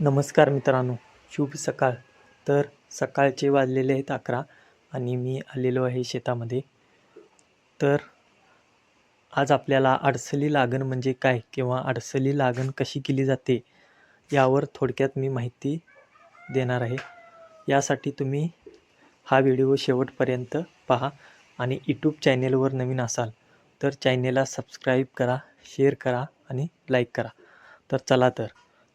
नमस्कार मित्रांनो, शुभ सकाळ. तर सकाळचे वाजलेले आहेत 11 आणि मी आलेलो आहे शेतामध्ये. तर आज आपल्याला अडसली लागण म्हणजे काय किंवा अडसली लागण कशी केली जाते यावर थोडक्यात मी माहिती देणार आहे. यासाठी तुम्ही हा व्हिडिओ शेवटपर्यंत पहा आणि यूट्यूब चॅनेलवर नवीन असाल तर चॅनेलला सबस्क्राईब करा, शेअर करा आणि लाईक करा. तर चला तर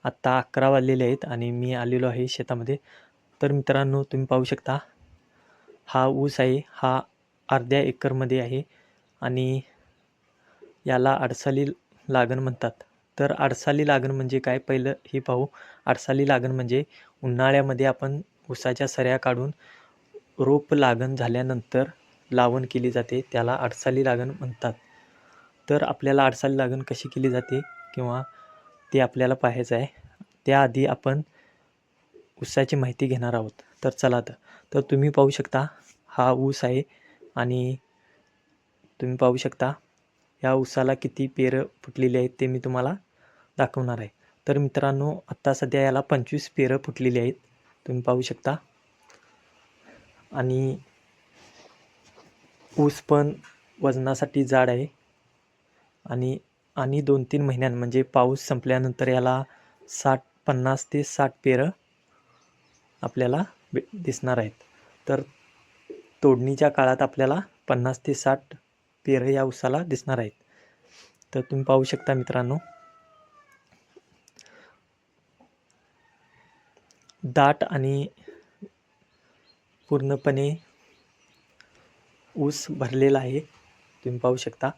आत्ता 11 वाजलेले आहेत आणि मी आलेलो आहे शेतामध्ये. तर मित्रांनो, तुम्ही पाहू शकता हा ऊस आहे, हा अर्ध्या एकरमध्ये आहे आणि याला अडसाली लागण म्हणतात. तर अडसाली लागण म्हणजे काय पहिलं हे पाहू. अडसाली लागण म्हणजे उन्हाळ्यामध्ये आपण ऊसाच्या सऱ्या काढून रोप लागण झाल्यानंतर लावण केली जाते, त्याला अडसाली लागण म्हणतात. तर आपल्याला अडसाली लागण कशी केली जाते किंवा ते आपल्याला पाहायचं आहे. त्याआधी आपण ऊसाची माहिती घेणार आहोत. तर चला तर तुम्ही पाहू शकता हा ऊस आहे आणि तुम्ही पाहू शकता या ऊसाला किती पेरं फुटलेली आहेत ते मी तुम्हाला दाखवणार आहे. तर मित्रांनो, आत्ता सध्या याला 25 पेरं फुटलेली आहेत, तुम्ही पाहू शकता. आणि ऊस पण वजनासाठी जाड आहे आणि आणि 2-3 महिन्यां म्हणजे पाऊस संपल्यानंतर याला 50 ते 60 पेरं आपल्याला दिसणार आहेत. तर तोडणीच्या काळात आपल्याला 50 ते 60 पेरं या ऊसाला दिसणार आहेत. तर तुम्ही पाहू शकता मित्रांनो, दाट आणि पूर्णपणे ऊस भरलेला आहे, तुम्ही पाहू शकता.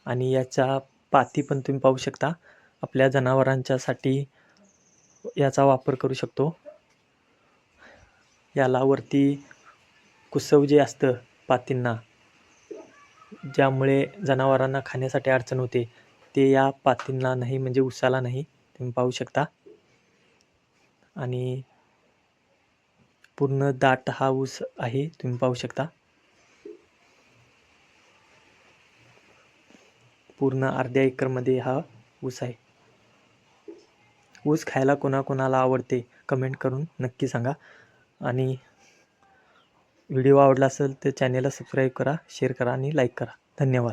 आणि याच्या पाती पण तुम्ही पाहू शकता. आपल्या जनावरांच्यासाठी याचा वापर करू शकतो. याला वरती कुसव जे असतं पातींना, ज्यामुळे जनावरांना खाण्यासाठी अडचण होते, ते या पातींना नाही, म्हणजे ऊसाला नाही, तुम्ही पाहू शकता. आणि पूर्ण दाट हा ऊस आहे, तुम्ही पाहू शकता. पूर्ण अर्ध्या एकरमध्ये हा ऊस आहे. ऊस खायला कोणाकोणाला आवडते कमेंट करून नक्की सांगा. आणि व्हिडिओ आवडला असेल तर चॅनेलला सबस्क्राईब करा, शेअर करा आणि लाईक करा. धन्यवाद.